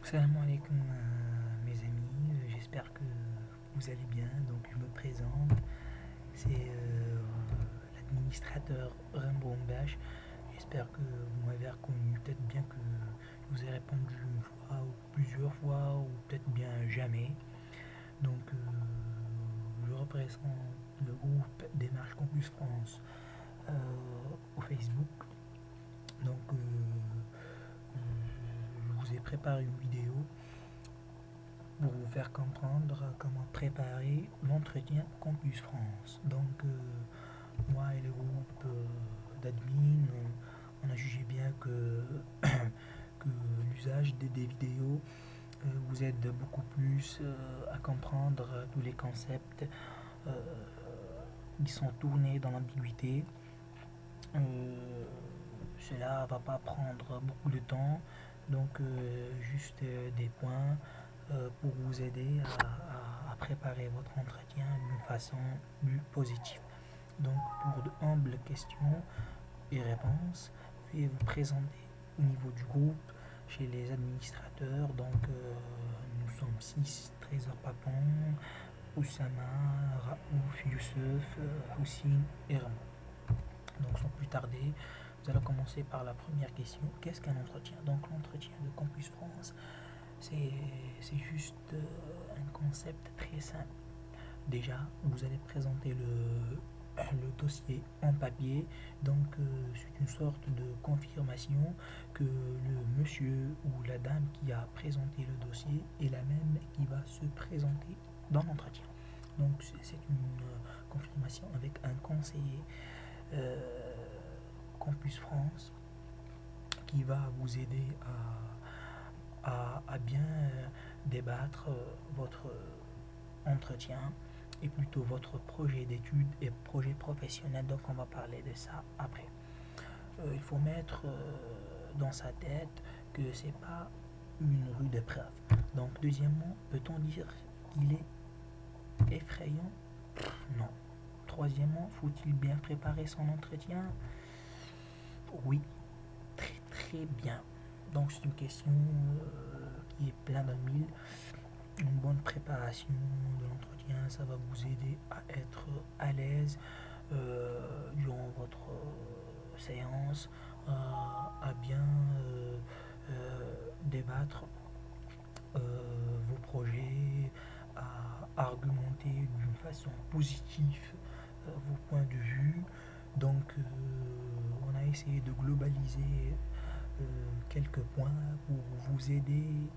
Salam alaikum mes amis, j'espère que vous allez bien. Donc je me présente, c'est l'administrateur Rimbaud Mbache. J'espère que vous m'avez reconnu, peut-être bien que je vous ai répondu une fois ou plusieurs fois ou peut-être bien jamais. Donc je représente le groupe Démarche Campus France euh, au Facebook. Donc je vous ai préparé une vidéo pour vous faire comprendre comment préparer l'entretien Campus France. Donc, moi et le groupe d'admin, on a jugé bien que l'usage des vidéos vous aide beaucoup plus à comprendre tous les concepts euh, qui sont tournés dans l'ambiguïté. Cela va pas prendre beaucoup de temps, donc juste des points pour vous aider à préparer votre entretien d'une façon plus positive. Donc pour de humbles questions et réponses, veuillez vous présenter au niveau du groupe chez les administrateurs. Donc nous sommes 6, Trésor Papon, Oussama, Raouf, Youssef, Houssine et Ramon. Donc sans plus tarder, nous allons commencer par la première question. Qu'est-ce qu'un entretien? Donc l'entretien de Campus France, c'est juste un concept très simple. Déjà, vous allez présenter le dossier en papier, donc c'est une sorte de confirmation que le monsieur ou la dame qui a présenté le dossier est la même qui va se présenter dans l'entretien. Donc c'est une confirmation avec un conseiller euh, Campus France qui va vous aider à bien débattre votre entretien et plutôt votre projet d'études et projet professionnel. Donc on va parler de ça après. Il faut mettre dans sa tête que c'est pas une rue de preuve. Donc deuxièmement, peut-on dire qu'il est effrayant? Non. Troisièmement, faut-il bien préparer son entretien? Oui, très très bien. Donc c'est une question qui est plein de mille. Une bonne préparation de l'entretien, ça va vous aider à être à l'aise durant votre séance, à bien débattre vos projets, à argumenter d'une façon positive vos points de vue. Donc, on a essayé de globaliser quelques points pour vous aider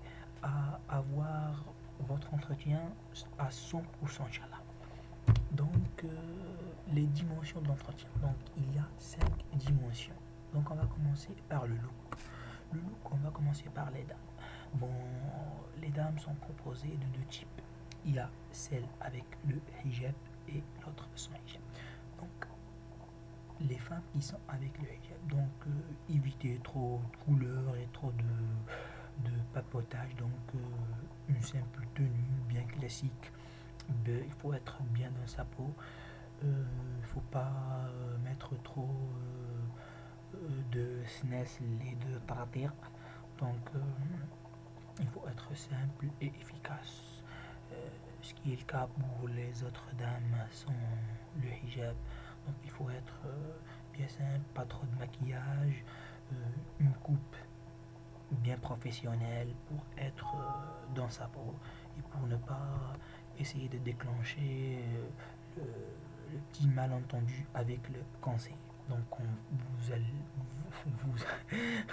à avoir votre entretien à 100% Inch'Allah. Donc, les dimensions de l'entretien. Donc, il y a 5 dimensions. Donc, on va commencer par le look. Le look, on va commencer par les dames. Bon, les dames sont composées de deux types. Il y a celle avec le hijab et l'autre sans hijab. Donc, les femmes qui sont avec le hijab. Donc, évitez trop de couleurs et trop de papotage. Donc, une simple tenue bien classique. Il faut être bien dans sa peau. Il ne faut pas mettre trop de SNES et de parater. Donc, il faut être simple et efficace. Ce qui est le cas pour les autres dames sans le hijab. Donc il faut être bien simple, pas trop de maquillage, une coupe bien professionnelle pour être dans sa peau et pour ne pas essayer de déclencher le petit malentendu avec le conseil. Donc vous,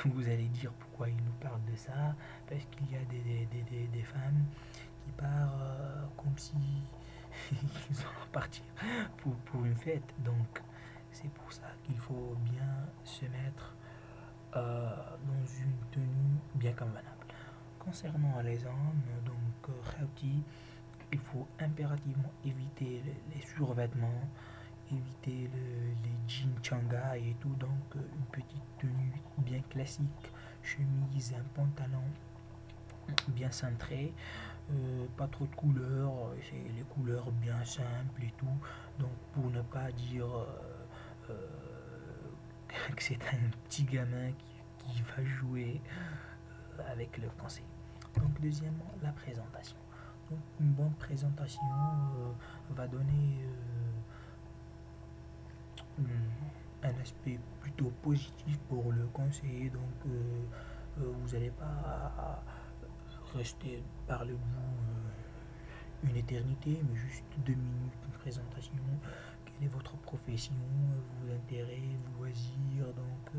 vous allez dire pourquoi il nous parle de ça, parce qu'il y a des femmes qui partent comme si ils vont partir pour une fête. Donc c'est pour ça qu'il faut bien se mettre dans une tenue bien convenable. Concernant les hommes, donc Khauti, il faut impérativement éviter les survêtements, éviter les jeans changai et tout, donc une petite tenue bien classique, chemise, un pantalon bien cintré, pas trop de couleurs, c'est les couleurs bien simples et tout, donc pour ne pas dire que c'est un petit gamin qui va jouer avec le conseil. Donc deuxièmement, la présentation. Donc une bonne présentation va donner un aspect plutôt positif pour le conseiller. Donc vous n'allez pas rester parler de vous une éternité, mais juste 2 minutes, une présentation. Quelle est votre profession, vos intérêts, vos loisirs, donc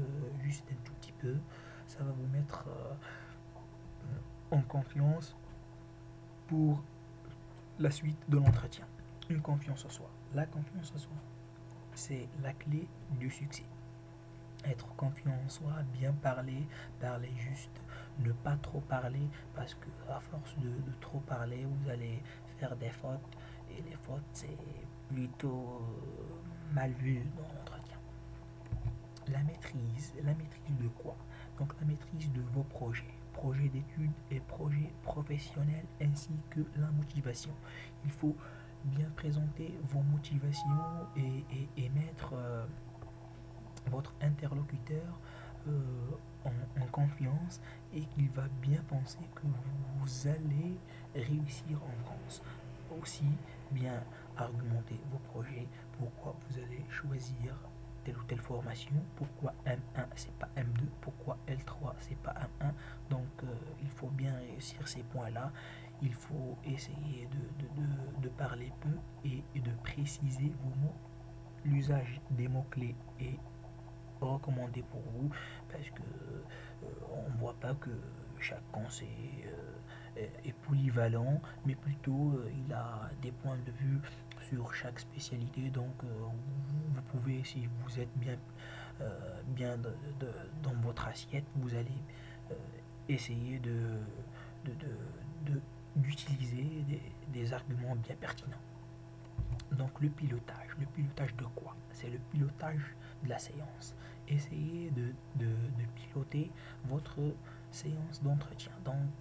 juste un tout petit peu. Ça va vous mettre en confiance pour la suite de l'entretien. Une confiance en soi. La confiance en soi, c'est la clé du succès. Être confiant en soi, bien parler, parler juste, ne pas trop parler, parce que à force de trop parler, vous allez faire des fautes, et les fautes, c'est plutôt mal vu dans l'entretien. La maîtrise de quoi? Donc la maîtrise de vos projets d'études et projets professionnels, ainsi que la motivation. Il faut bien présenter vos motivations et mettre votre interlocuteur en confiance, et qu'il va bien penser que vous allez réussir en France. Aussi, bien argumenter vos projets, pourquoi vous allez choisir telle ou telle formation, pourquoi M1 c'est pas M2, pourquoi L3 c'est pas M1. Donc il faut bien réussir ces points-là. Il faut essayer de parler peu et de préciser vos mots. L'usage des mots-clés est recommandé pour vous, parce que on ne voit pas que chaque conseiller est polyvalent, mais plutôt il a des points de vue sur chaque spécialité. Donc vous pouvez, si vous êtes bien dans votre assiette, vous allez essayer d'utiliser des arguments bien pertinents. Donc le pilotage de quoi? C'est le pilotage de la séance. Essayez de piloter votre séance d'entretien. Donc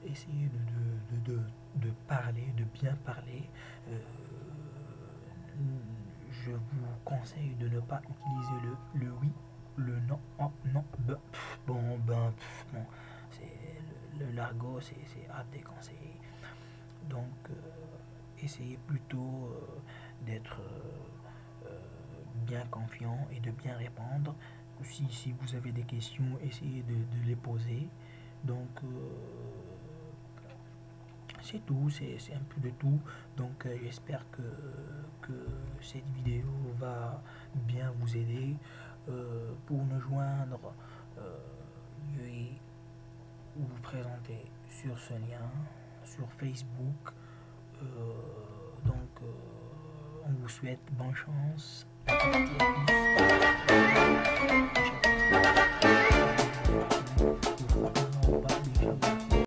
essayez de parler, de bien parler. Je vous conseille de ne pas utiliser le oui, le non, oh, non, ben, bon, ben, bon. C'est l'argot, c'est à déconseiller. Donc essayez plutôt d'être bien confiant et de bien répondre. Si vous avez des questions, essayez de les poser. Donc c'est tout, c'est un peu de tout. Donc j'espère que cette vidéo va bien vous aider. Pour nous joindre, veuillez vous présenter sur ce lien, sur Facebook. Donc on vous souhaite bonne chance à toutes et à tous.